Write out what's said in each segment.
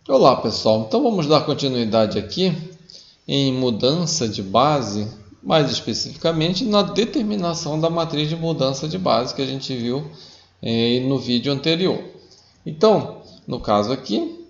Olá pessoal, então vamos dar continuidade aqui em mudança de base, mais especificamente na determinação da matriz de mudança de base que a gente viu no vídeo anterior. Então, no caso aqui,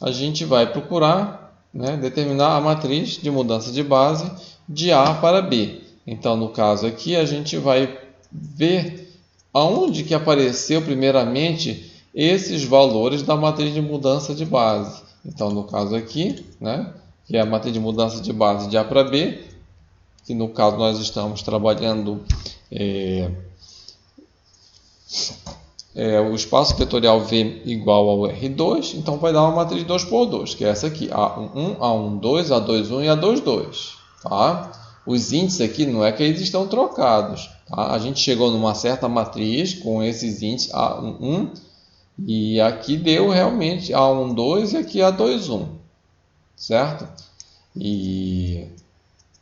a gente vai procurar determinar a matriz de mudança de base de A para B. Então, no caso aqui, a gente vai ver aonde que apareceu primeiramente esses valores da matriz de mudança de base. Então, no caso aqui, que é a matriz de mudança de base de A para B, que no caso nós estamos trabalhando o espaço vetorial V igual ao R2, então vai dar uma matriz 2 por 2, que é essa aqui, A11, A12, A21 e A22. Tá? Os índices aqui não é que eles estão trocados. Tá? A gente chegou numa certa matriz com esses índices A11, e aqui deu realmente A12 e aqui A21, certo? E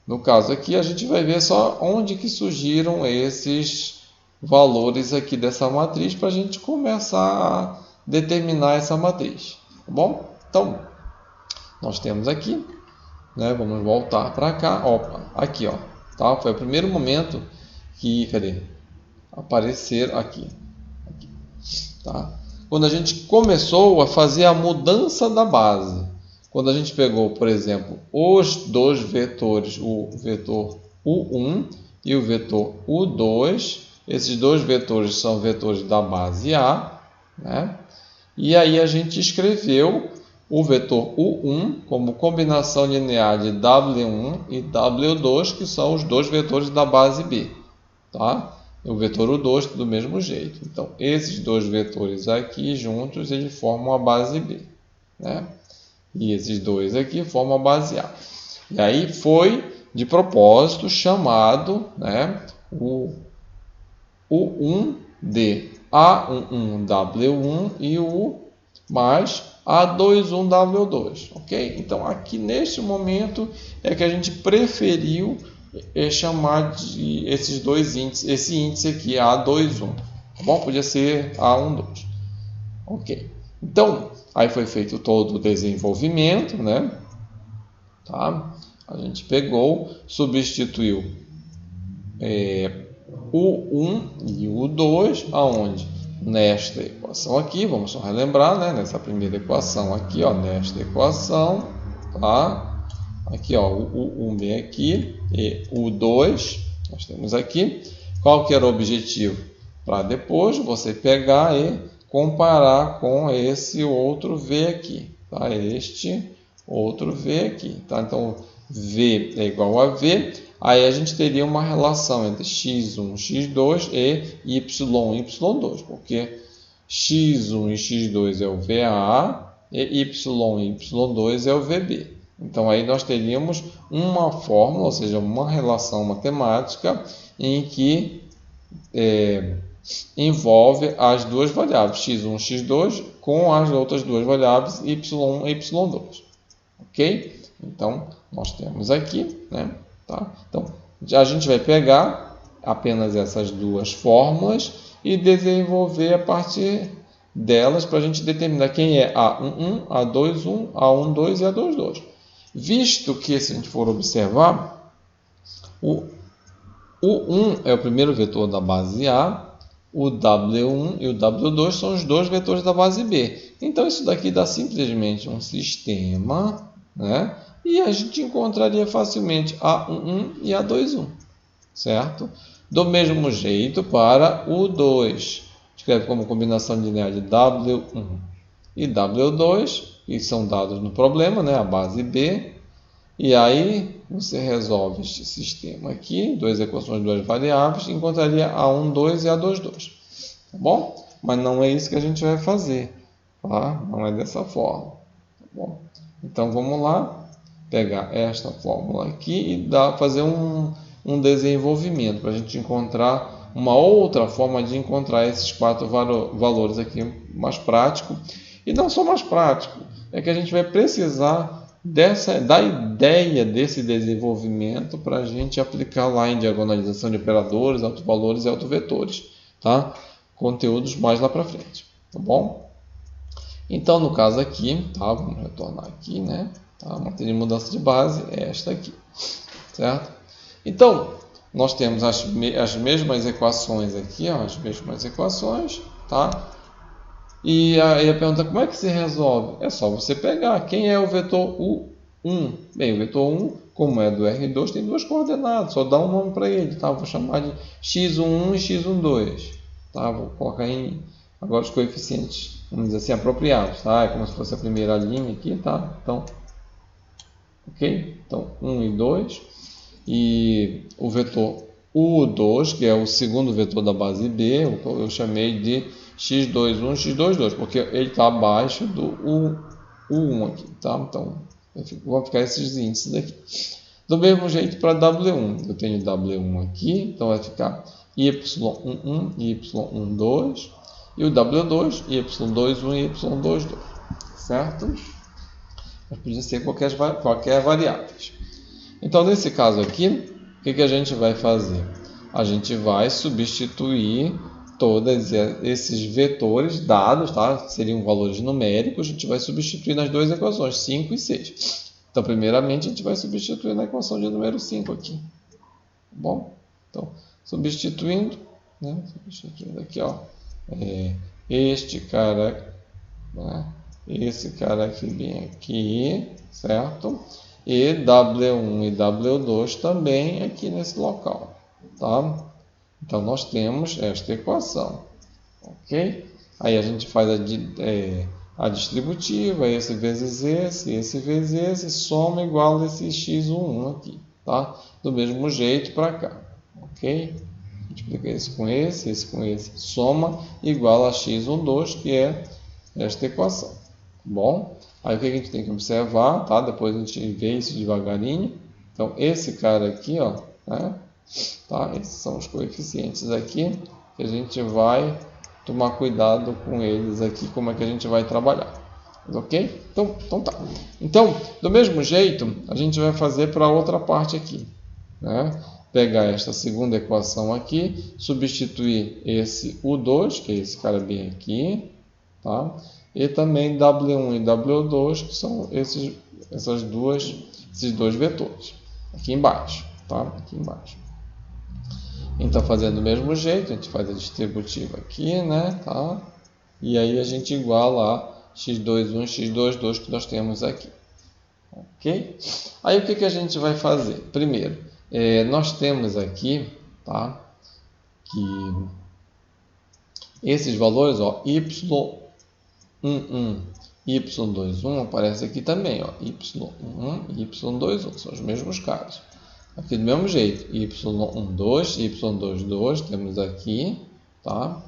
no caso aqui a gente vai ver só onde que surgiram esses valores aqui dessa matriz para a gente começar a determinar essa matriz, tá bom? Então, nós temos aqui, vamos voltar para cá, aqui, tá? Foi o primeiro momento que, aparecer aqui, tá? Quando a gente começou a fazer a mudança da base, quando a gente pegou, por exemplo, os dois vetores, o vetor U1 e o vetor U2, esses dois vetores são vetores da base A, e aí a gente escreveu o vetor U1 como combinação linear de W1 e W2, que são os dois vetores da base B, tá? O vetor U2 do mesmo jeito. Então, esses dois vetores aqui juntos, eles formam a base B, E esses dois aqui formam a base A. E aí foi, de propósito, chamado o U1 de A11W1 e o mais A21W2, ok? Então, aqui neste momento é que a gente preferiu chamar de esses dois índices, esse índice aqui A21, tá bom? Podia ser A12, ok? Então, aí foi feito todo o desenvolvimento, Tá? A gente pegou, substituiu U1 e U2 aonde? Nesta equação aqui, vamos só relembrar, nessa primeira equação aqui, nesta equação, tá? Aqui, o U1 bem aqui e o U2 nós temos aqui. Qual que era o objetivo? Para depois você pegar e comparar com esse outro V aqui, tá? Este outro V aqui, tá? Então, V é igual a V. Aí a gente teria uma relação entre x1, x2 e y, y2, porque x1 e x2 é o VA e y, y2 é o VB. Então, aí nós teríamos uma fórmula, ou seja, uma relação matemática em que envolve as duas variáveis, x1 e x2, com as outras duas variáveis, y1 e y2. Ok? Então, nós temos aqui, Tá? Então, a gente vai pegar apenas essas duas fórmulas e desenvolver a partir delas para a gente determinar quem é A11, A21, A12 e A22. Visto que, se a gente for observar, o U1 é o primeiro vetor da base A, o W1 e o W2 são os dois vetores da base B. Então, isso daqui dá simplesmente um sistema, e a gente encontraria facilmente A11 e A21, certo? Do mesmo jeito para o 2. Escreve como combinação linear de W1 e W2, que são dados no problema, a base B. E aí você resolve este sistema aqui, duas equações, duas variáveis, e encontraria A12 e A22. Tá bom? Mas não é isso que a gente vai fazer, tá? Não é dessa forma. Tá bom? Então vamos lá. Pegar esta fórmula aqui e fazer um desenvolvimento para a gente encontrar uma outra forma de encontrar esses quatro valores aqui mais prático. E não só mais prático, é que a gente vai precisar da ideia desse desenvolvimento para a gente aplicar lá em diagonalização de operadores, autovalores e autovetores, tá? Conteúdos mais lá para frente, tá bom? Então, no caso aqui, tá? Vamos retornar aqui, né? Tá? A matriz de mudança de base é esta aqui, certo? Então, nós temos as mesmas equações aqui, ó, as mesmas equações, tá? E aí a pergunta, como é que se resolve? É só você pegar quem é o vetor U1. Bem, o vetor 1, como é do R2, tem duas coordenadas, só dá um nome para ele, tá? Vou chamar de x11 e x12, tá? Vou colocar agora os coeficientes, vamos dizer assim, apropriados, tá? É como se fosse a primeira linha aqui, tá? Então, ok? Então, 1 e 2. E o vetor U2, que é o segundo vetor da base B, eu chamei de x21, x22, porque ele está abaixo do U1 aqui, tá? Então, vão ficar esses índices aqui. Do mesmo jeito para W1, eu tenho W1 aqui, então vai ficar y11, y12, e o W2, y21 e y22, certo? Mas podia ser qualquer variável. Então, nesse caso aqui, o que a gente vai fazer? A gente vai substituir todos esses vetores dados, tá? Seriam valores numéricos, a gente vai substituir nas duas equações, 5 e 6. Então, primeiramente, a gente vai substituir na equação de número 5 aqui. Tá bom? Então, substituindo, né? Substituindo aqui, ó, este cara, né? Esse cara aqui bem aqui, certo? E W1 e W2 também aqui nesse local, tá? Então, nós temos esta equação, ok? Aí a gente faz a distributiva, esse vezes esse vezes esse, soma igual a esse x11 aqui, tá? Do mesmo jeito para cá, ok? Multiplica esse com esse, soma igual a x12, que é esta equação, tá bom? Aí o que a gente tem que observar, tá? Depois a gente vê isso devagarinho. Então, esse cara aqui, ó, né? Tá? Esses são os coeficientes aqui, que a gente vai tomar cuidado com eles aqui, como é que a gente vai trabalhar. Ok? Então tá. Então, do mesmo jeito, a gente vai fazer para a outra parte aqui, né? Pegar esta segunda equação aqui, substituir esse U2, que é esse cara bem aqui, tá? E também W1 e W2, que são esses dois vetores, aqui embaixo, tá? Aqui embaixo. Então, fazendo do mesmo jeito, a gente faz a distributiva aqui, né? Tá? E aí a gente iguala a x21, x22 que nós temos aqui. Ok? Aí o que a gente vai fazer? Primeiro, nós temos aqui, tá? Que esses valores, ó, y11, y21 aparece aqui também, ó, y1 e y21, são os mesmos casos. Aqui do mesmo jeito, y12, y22 temos aqui, tá?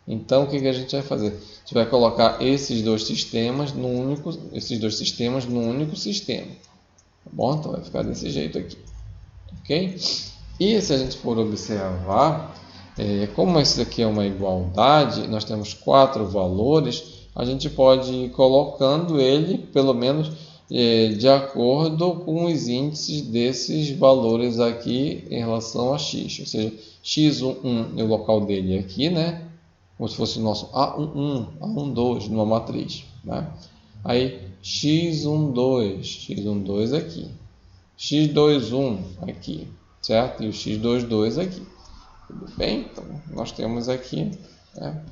Então o que a gente vai fazer? A gente vai colocar esses dois sistemas no único sistema, tá bom? Então vai ficar desse jeito aqui, ok? E se a gente for observar, como isso aqui é uma igualdade, nós temos 4 valores, a gente pode ir colocando ele, pelo menos, de acordo com os índices desses valores aqui em relação a x. Ou seja, x11 é o local dele aqui, né? Como se fosse o nosso A11, A12 numa matriz, né? Aí, x12 aqui, x21 aqui, certo? E o x22 aqui. Tudo bem? Então, nós temos aqui, né,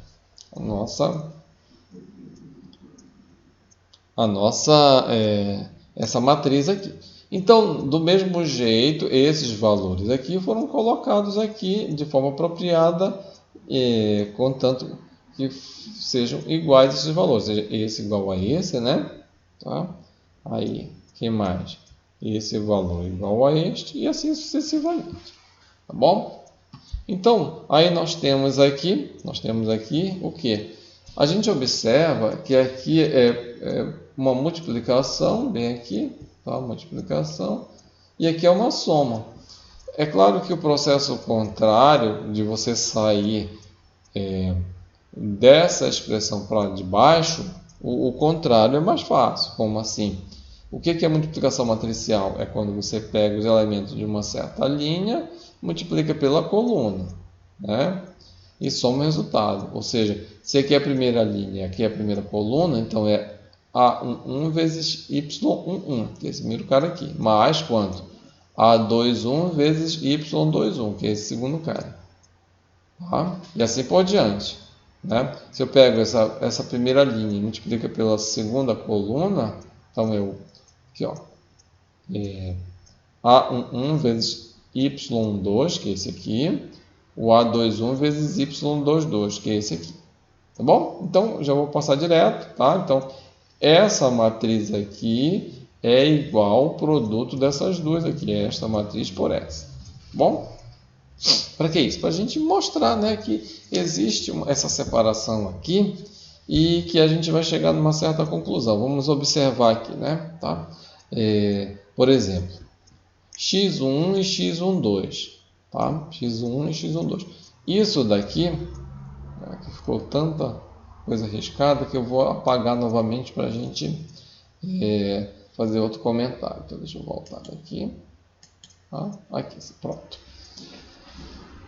essa matriz aqui. Então, do mesmo jeito, esses valores aqui foram colocados aqui de forma apropriada, contanto que sejam iguais a esses valores. Ou seja, esse igual a esse, né? Tá? Aí, que mais? Esse valor igual a este e assim sucessivamente. Tá bom? Então, aí nós temos aqui o que? A gente observa que aqui é uma multiplicação, bem aqui, tá? Multiplicação, e aqui é uma soma. É claro que o processo contrário de você sair dessa expressão para de baixo, o contrário é mais fácil. Como assim? O que é multiplicação matricial? É quando você pega os elementos de uma certa linha, multiplica pela coluna, né? e soma o resultado. Ou seja, se aqui é a primeira linha e aqui é a primeira coluna, então é A11 vezes Y11, que é esse primeiro cara aqui, mais quanto? A21 vezes Y21, que é esse segundo cara. Tá? E assim por diante. Né? Se eu pego essa primeira linha e multiplico pela segunda coluna, então eu aqui, ó, A11 vezes Y2, que é esse aqui, o A21 vezes Y22, que é esse aqui. Tá bom? Então, já vou passar direto, tá? Então, essa matriz aqui é igual ao produto dessas duas aqui, esta matriz por essa. Tá bom? Para que isso? Para a gente mostrar, né, que existe essa separação aqui e que a gente vai chegar numa certa conclusão. Vamos observar aqui, né? Tá? Por exemplo, x1 e x12. Tá? x1 e x12. Isso daqui, aqui ficou tanta coisa arriscada que eu vou apagar novamente para a gente fazer outro comentário. Então, deixa eu voltar aqui. Tá? Aqui, pronto.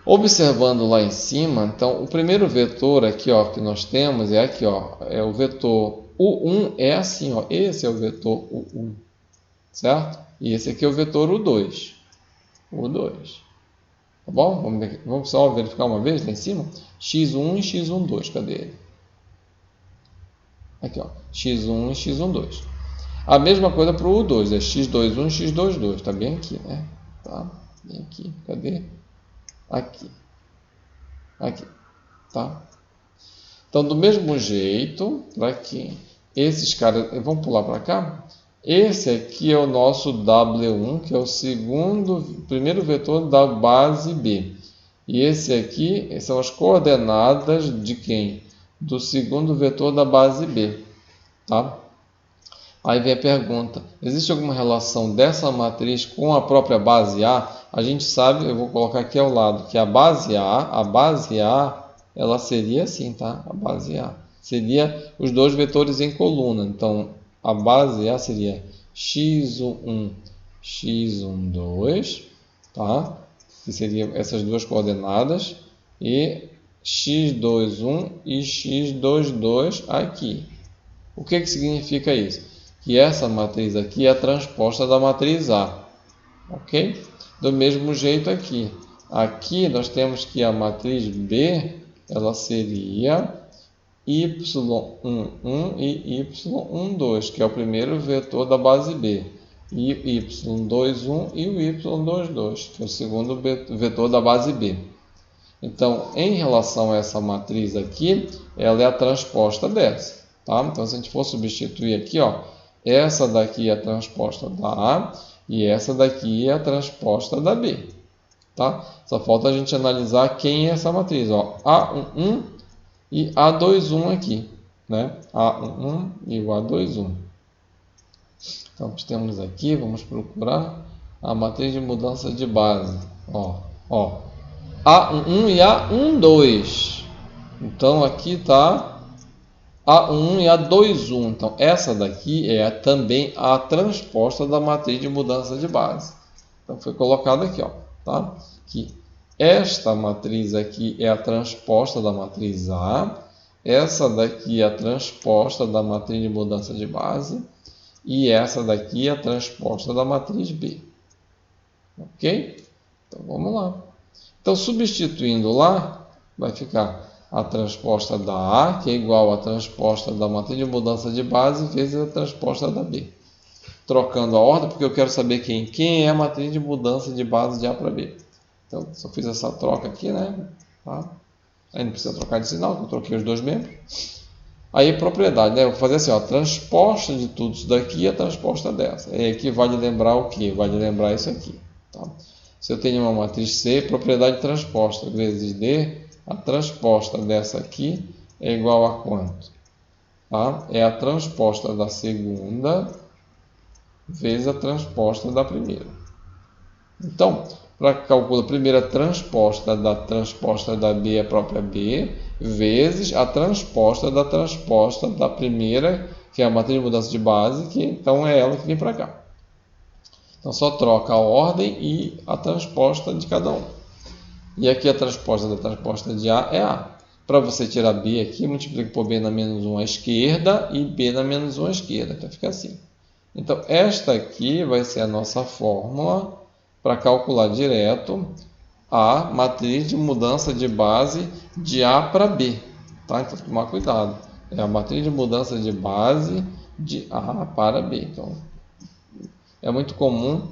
Observando lá em cima, então, o primeiro vetor aqui, ó, que nós temos é aqui, ó, é o vetor U1, é assim, ó, esse é o vetor U1, certo? E esse aqui é o vetor U2, tá bom? Vamos só verificar uma vez lá em cima, x1 e x12, cadê ele? Aqui, ó, x1 e x12. A mesma coisa para o U2, é x21 e x22, tá bem aqui, né? Tá, bem aqui, cadê? Aqui, tá? Então, do mesmo jeito, para que esses caras, vamos pular para cá. Esse aqui é o nosso W1, que é o primeiro vetor da base B. E esse aqui são as coordenadas de quem? Do segundo vetor da base B, tá? Aí vem a pergunta, existe alguma relação dessa matriz com a própria base A? A gente sabe, eu vou colocar aqui ao lado, que a base A, ela seria assim, tá? A base A seria os dois vetores em coluna. Então, a base A seria x11, x12, tá? Que seriam essas duas coordenadas, e x21 e x22 aqui. O que significa isso? Que essa matriz aqui é a transposta da matriz A, ok? Do mesmo jeito aqui. Aqui nós temos que a matriz B, ela seria y11 e y12, que é o primeiro vetor da base B. E y21 e o y22, que é o segundo vetor da base B. Então, em relação a essa matriz aqui, ela é a transposta dessa. Tá? Então, se a gente for substituir aqui, ó, essa daqui é a transposta da A e essa daqui é a transposta da B. Tá? Só falta a gente analisar quem é essa matriz. Ó, A11 e A21 aqui. Né? A11 e o A21. Então, nós temos aqui, vamos procurar a matriz de mudança de base. Ó, A11 e A12. Então, aqui está A1 e A21. Então, essa daqui é também a transposta da matriz de mudança de base. Então, foi colocado aqui, ó, tá? Que esta matriz aqui é a transposta da matriz A. Essa daqui é a transposta da matriz de mudança de base. E essa daqui é a transposta da matriz B. Ok? Então, vamos lá. Então, substituindo lá, vai ficar a transposta da A, que é igual à transposta da matriz de mudança de base, vezes a transposta da B. Trocando a ordem, porque eu quero saber quem é a matriz de mudança de base de A para B. Então, só fiz essa troca aqui, né? Tá? Aí não precisa trocar de sinal, porque eu troquei os dois membros. Aí, propriedade, né? Eu vou fazer assim, ó, transposta de tudo isso daqui e a transposta dessa. E aqui vale lembrar o quê? Vale lembrar isso aqui. Tá? Se eu tenho uma matriz C, propriedade transposta vezes D, a transposta dessa aqui é igual a quanto? Tá? É a transposta da segunda vezes a transposta da primeira. Então, para calcular a primeira transposta da B é a própria B, vezes a transposta da primeira, que é a matriz de mudança de base, que então é ela que vem para cá. Então, só troca a ordem e a transposta de cada um. E aqui a transposta da transposta de A é A. Para você tirar B aqui, multiplica por B na menos 1 à esquerda e B na menos 1 à esquerda. Então fica assim. Então esta aqui vai ser a nossa fórmula para calcular direto a matriz de mudança de base de A para B. Tá? Então tomar cuidado. É a matriz de mudança de base de A para B. Então é muito comum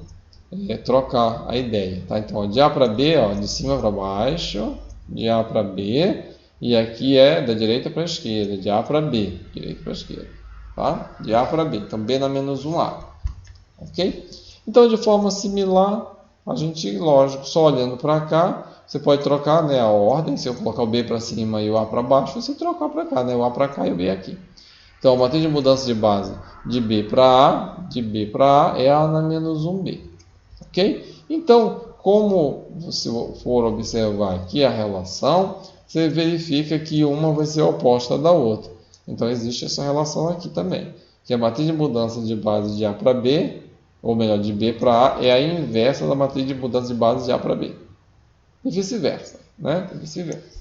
trocar a ideia. Tá? Então de A para B, ó, de cima para baixo, de A para B, e aqui é da direita para a esquerda, de A para B, direita para a esquerda. Tá? De A para B, então B na menos 1A. Ok? Então de forma similar, a gente, lógico, só olhando para cá, você pode trocar, né, a ordem. Se eu colocar o B para cima e o A para baixo, você trocar para cá, né, o A para cá e o B aqui. Então a matriz de mudança de base de B para A, de B para A é A na menos 1B. Ok? Então, como você for observar aqui a relação, você verifica que uma vai ser oposta da outra. Então existe essa relação aqui também, que a matriz de mudança de base de A para B, ou melhor, de B para A, é a inversa da matriz de mudança de base de A para B. E vice-versa, né? E vice-versa.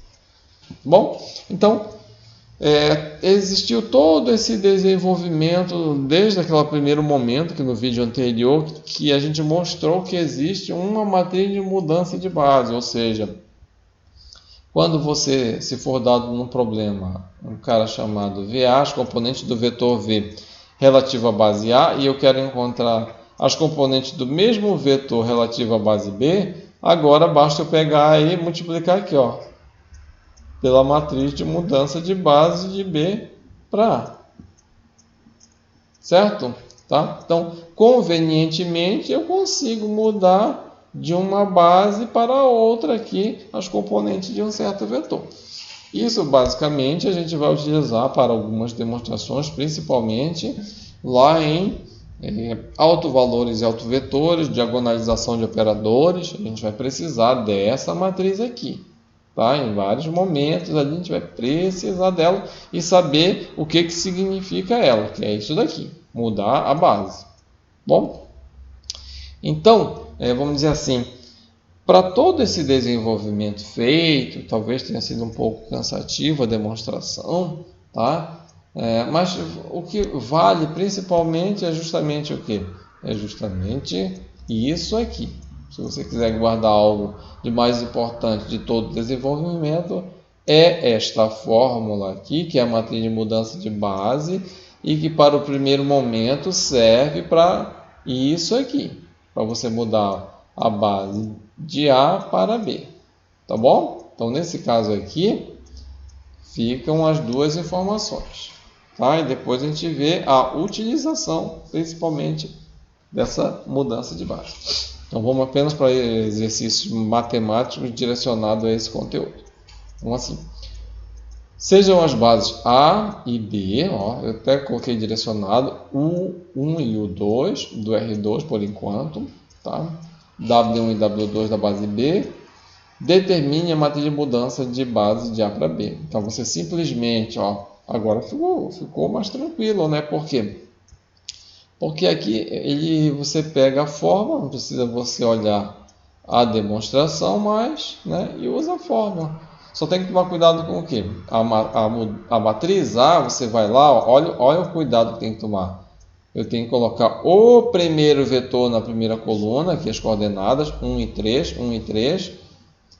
Bom, então existiu todo esse desenvolvimento desde aquele primeiro momento, que no vídeo anterior, que a gente mostrou que existe uma matriz de mudança de base, ou seja, quando você se for dado num problema, um cara chamado VA, as componentes do vetor V relativo à base A, e eu quero encontrar as componentes do mesmo vetor relativo à base B, agora basta eu pegar e multiplicar aqui, ó, pela matriz de mudança de base de B para A. Certo? Tá? Então, convenientemente, eu consigo mudar de uma base para outra aqui as componentes de um certo vetor. Isso, basicamente, a gente vai utilizar para algumas demonstrações, principalmente lá em autovalores e autovetores, diagonalização de operadores. A gente vai precisar dessa matriz aqui. Tá? Em vários momentos a gente vai precisar dela e saber o que significa ela, que é isso daqui, mudar a base. Bom, então, vamos dizer assim, para todo esse desenvolvimento feito, talvez tenha sido um pouco cansativo a demonstração, tá? Mas o que vale principalmente é justamente o que? É justamente isso aqui. Se você quiser guardar algo de mais importante de todo o desenvolvimento, é esta fórmula aqui, que é a matriz de mudança de base, e que para o primeiro momento serve para isso aqui, para você mudar a base de A para B. Tá bom? Então, nesse caso aqui, ficam as duas informações. Tá? E depois a gente vê a utilização, principalmente, dessa mudança de base. Então, vamos apenas para exercícios matemáticos direcionados a esse conteúdo. Então, assim, sejam as bases A e B, ó, eu até coloquei direcionado, U1 e U2, do R2 por enquanto, tá? W1 e W2 da base B, determine a matriz de mudança de base de A para B. Então, você simplesmente, ó, agora ficou mais tranquilo, né? Por quê? Porque aqui você pega a forma, não precisa você olhar a demonstração mais, né, e usa a fórmula. Só tem que tomar cuidado com o quê? A matriz A, você vai lá, olha o cuidado que tem que tomar. Eu tenho que colocar o primeiro vetor na primeira coluna, aqui as coordenadas 1 e 3, 1 e 3,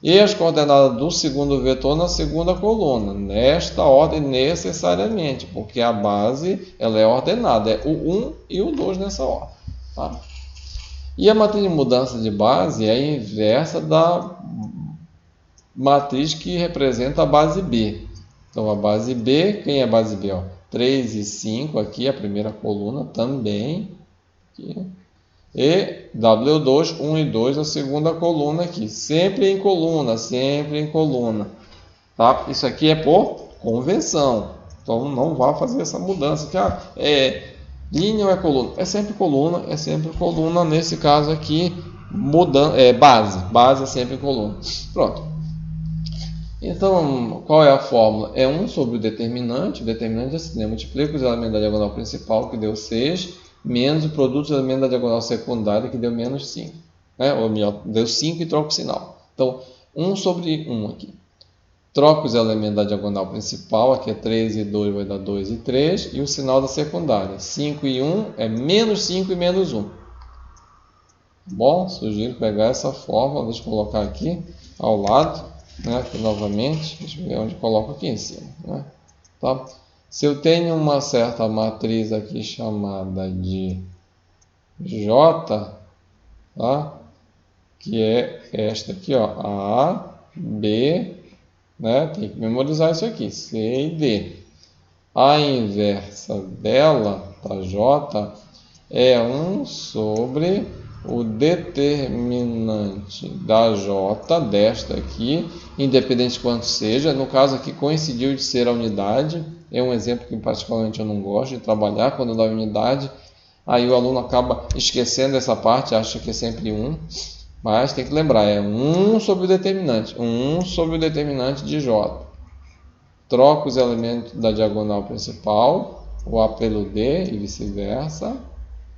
e as coordenadas do segundo vetor na segunda coluna, nesta ordem necessariamente, porque a base ela é ordenada, é o 1 e o 2 nessa ordem. Tá? E a matriz de mudança de base é a inversa da matriz que representa a base B. Então a base B, quem é a base B? Ó, 3 e 5 aqui, a primeira coluna também. Aqui. E W2, 1 e 2 a segunda coluna aqui, sempre em coluna, tá? Isso aqui é por convenção, então não vá fazer essa mudança, que linha ou é sempre coluna, nesse caso aqui, base é sempre coluna, pronto. Então, qual é a fórmula? É 1 sobre o determinante é assim, né? Multiplica os elementos da diagonal principal, que deu 6, menos o produto dos elementos da diagonal secundária, que deu menos 5. Né? Ou melhor, deu 5 e troca o sinal. Então, 1 sobre 1 aqui. Troca os elementos da diagonal principal, aqui é 3 e 2, vai dar 2 e 3, e o sinal da secundária. 5 e 1 é menos 5 e menos 1. Bom, sugiro pegar essa fórmula, deixa eu colocar aqui ao lado, né, aqui novamente, deixa eu ver onde coloco aqui em cima. Né, tá? Se eu tenho uma certa matriz aqui chamada de J, tá? Que é esta aqui, ó, A, B, né? Tem que memorizar isso aqui, C e D. A inversa dela, tá, J, é 1 sobre o determinante da J, desta aqui, independente de quanto seja. No caso aqui coincidiu de ser a unidade, é um exemplo que particularmente eu não gosto de trabalhar quando dá unidade. Aí o aluno acaba esquecendo essa parte, acha que é sempre 1. Mas tem que lembrar, é 1 sobre o determinante. 1 sobre o determinante de J. Troca os elementos da diagonal principal, o A pelo D e vice-versa.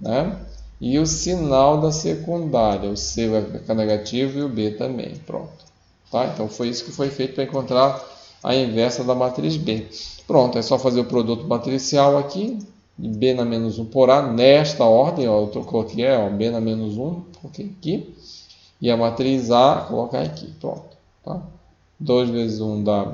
Né? E o sinal da secundária. O C vai ficar negativo e o B também. Pronto. Tá? Então foi isso que foi feito para encontrar a inversa da matriz B. Pronto, é só fazer o produto matricial aqui. B na menos 1 por A, nesta ordem. Ó, eu coloquei B na menos 1, coloquei aqui. E a matriz A, colocar aqui, pronto. Tá? 2 vezes 1 dá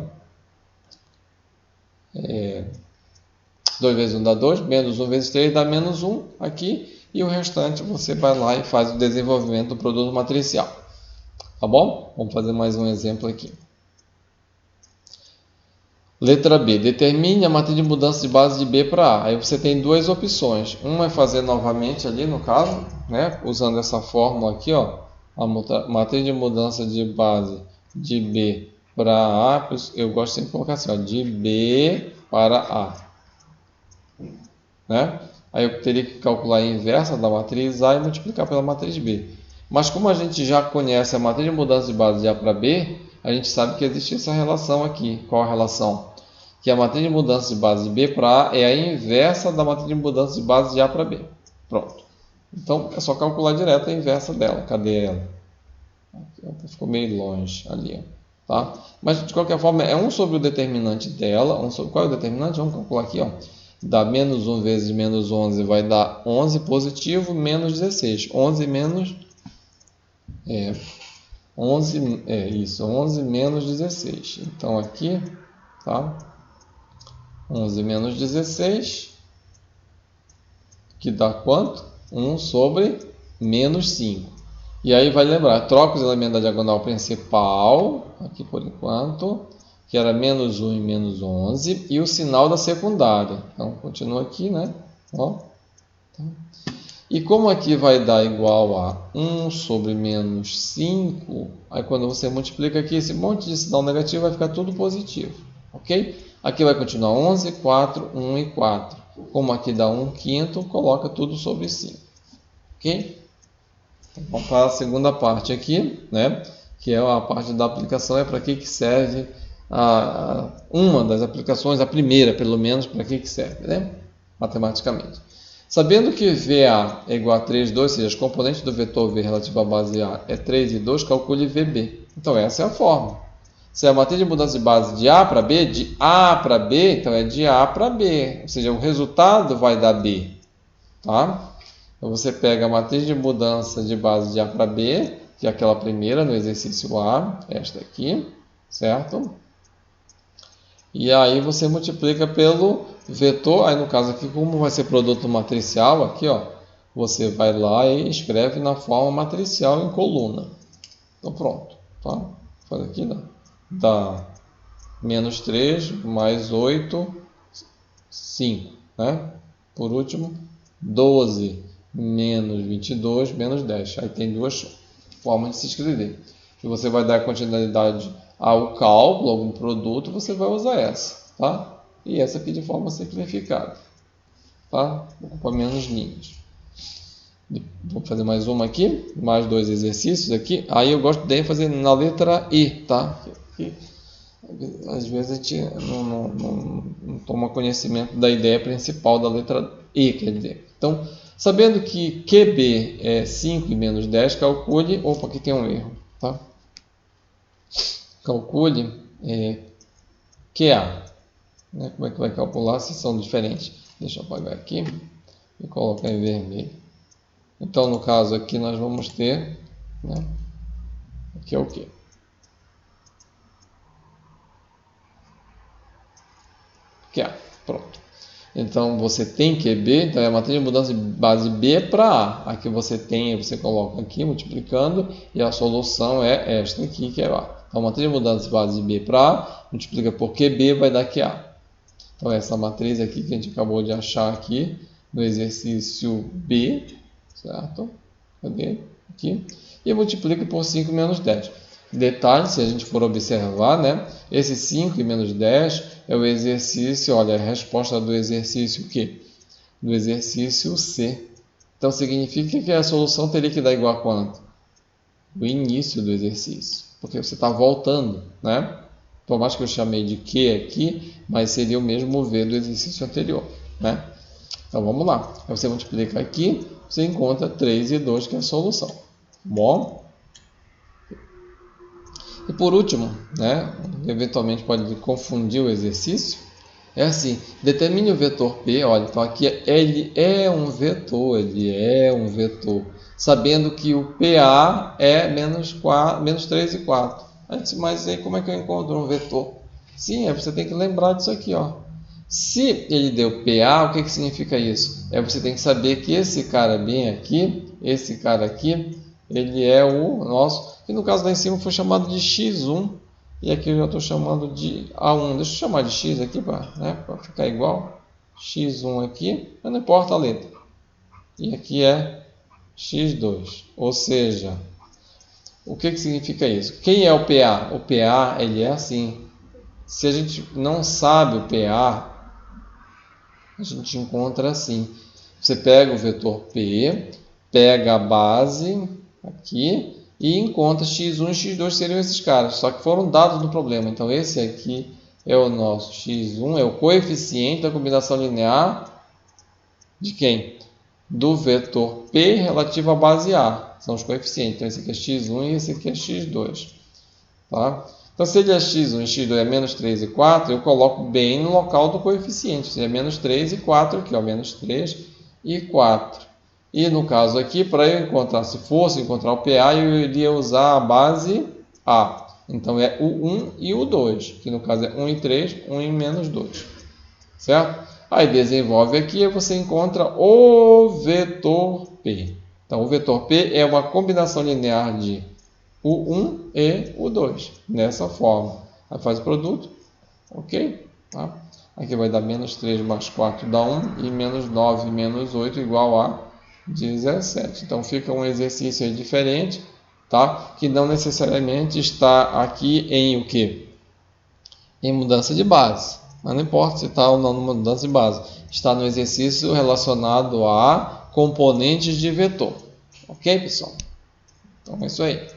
2 vezes 1 dá 2, menos 1 vezes 3 dá menos 1 aqui. E o restante você vai lá e faz o desenvolvimento do produto matricial. Tá bom? Vamos fazer mais um exemplo aqui. Letra B. Determine a matriz de mudança de base de B para A. Aí você tem duas opções. Uma é fazer novamente ali, no caso, né? Usando essa fórmula aqui, ó. A matriz de mudança de base de B para A, eu gosto sempre de colocar assim, ó, de B para A. Né? Aí eu teria que calcular a inversa da matriz A e multiplicar pela matriz B. Mas como a gente já conhece a matriz de mudança de base de A para B, a gente sabe que existe essa relação aqui. Qual a relação? Que a matriz de mudança de base de B para A é a inversa da matriz de mudança de base de A para B. Pronto. Então, é só calcular direto a inversa dela. Cadê ela? Aqui, ficou meio longe ali. Tá? Mas, de qualquer forma, é 1 sobre o determinante dela. Qual é o determinante? Vamos calcular aqui. Ó. Dá menos 1 vezes menos 11 vai dar 11 positivo menos 16. 11 menos... 11 menos 16. Então, aqui... Tá? 11 menos 16, que dá quanto? 1 sobre menos 5. E aí vai lembrar, troca os elementos da diagonal principal, aqui por enquanto, que era menos 1 e menos 11, e o sinal da secundária. Então, continua aqui, né? Ó. E como aqui vai dar igual a 1 sobre menos 5, aí quando você multiplica aqui, esse monte de sinal negativo vai ficar tudo positivo. Ok? Aqui vai continuar 11, 4, 1 e 4. Como aqui dá 1 quinto, coloca tudo sobre 5. Ok? Então, vamos para a segunda parte aqui, né? Que é a parte da aplicação, é para que serve uma das aplicações, a primeira pelo menos, para que serve, né? Matematicamente. Sabendo que VA é igual a 3, 2, ou seja, os componentes do vetor V relativo à base A é 3 e 2, calcule VB. Então essa é a fórmula. Se a matriz de mudança de base de A para B, de A para B, então é de A para B. Ou seja, o resultado vai dar B. Tá? Então você pega a matriz de mudança de base de A para B, que é aquela primeira no exercício A, esta aqui, certo? E aí você multiplica pelo vetor, aí no caso aqui, como vai ser produto matricial, aqui ó, você vai lá e escreve na forma matricial em coluna. Então pronto, tá? Faz aqui, dá menos 3 mais 8, 5, né? Por último, 12 menos 22 menos 10. Aí tem duas formas de se escrever. Se você vai dar continuidade ao cálculo, algum produto, você vai usar essa, tá? E essa aqui de forma simplificada, tá? Vou ocupar menos linhas. Vou fazer mais uma aqui, mais dois exercícios aqui. Aí eu gosto de fazer na letra E, tá? Porque às vezes a gente não toma conhecimento da ideia principal da letra E, quer dizer. Então, sabendo que QB é 5 e menos 10, calcule... Opa, aqui tem um erro, tá? calcule QA. Né? Como é que vai calcular se são diferentes? Deixa eu apagar aqui e colocar em vermelho. Então, no caso aqui, nós vamos ter, né? Aqui é o quê? QA. Pronto. Então, você tem QB, então é a matriz de mudança de base B para A. Aqui você tem, você coloca aqui, multiplicando, e a solução é esta aqui, que é A. Então, a matriz de mudança de base B para A, multiplica por QB, vai dar QA. Então, essa matriz aqui que a gente acabou de achar aqui, no exercício B, certo? Cadê? Aqui. E multiplica por 5 menos 10. Detalhe, se a gente for observar, né? Esse 5 e menos 10 é o exercício, olha, a resposta do exercício Q? Do exercício C. Então, significa que a solução teria que dar igual a quanto? O início do exercício. Porque você está voltando, né? Por mais que eu chamei de Q aqui, mas seria o mesmo V do exercício anterior, né? Então, vamos lá. Aí você multiplica aqui, você encontra 3 e 2, que é a solução. Bom? E por último, né, eventualmente pode confundir o exercício, é assim, determine o vetor P, olha, então aqui ele é um vetor, sabendo que o PA é menos 3 e 4. Mas aí como é que eu encontro um vetor? Sim, você tem que lembrar disso aqui, ó. Se ele deu PA, o que significa isso? Você tem que saber que esse cara bem aqui, esse cara aqui, ele é o nosso, que no caso lá em cima foi chamado de x1, e aqui eu já estou chamando de A1. Deixa eu chamar de x aqui para ficar igual. X1 aqui, mas não importa a letra. E aqui é x2. Ou seja, o que significa isso? Quem é o PA? O PA ele é assim. Se a gente não sabe o PA, a gente encontra assim. Você pega o vetor P, pega a base aqui e encontra x1 e x2 seriam esses caras, só que foram dados no problema. Então esse aqui é o nosso x1, é o coeficiente da combinação linear de quem? Do vetor P relativo à base A. São os coeficientes. Então esse aqui é x1 e esse aqui é x2. Tá? Então se ele é x1 e x2 é menos 3 e 4, eu coloco bem no local do coeficiente. Se é menos 3 e 4 aqui, ó, menos 3 e 4. E no caso aqui, para eu encontrar, se fosse encontrar o PA, eu iria usar a base A. Então é o 1 e o 2, que no caso é 1 e 3, 1 e menos 2. Certo? Aí desenvolve aqui e você encontra o vetor P. Então o vetor P é uma combinação linear de o 1 e o 2. Dessa forma. Aí faz o produto. Ok? Tá? Aqui vai dar menos 3 mais 4 dá 1 e menos 9 menos 8 igual a 17. Então fica um exercício aí diferente, tá? Que não necessariamente está aqui em o que? Em mudança de base. Mas não importa se está ou não numa mudança de base. Está no exercício relacionado a componentes de vetor. Ok, pessoal? Então é isso aí.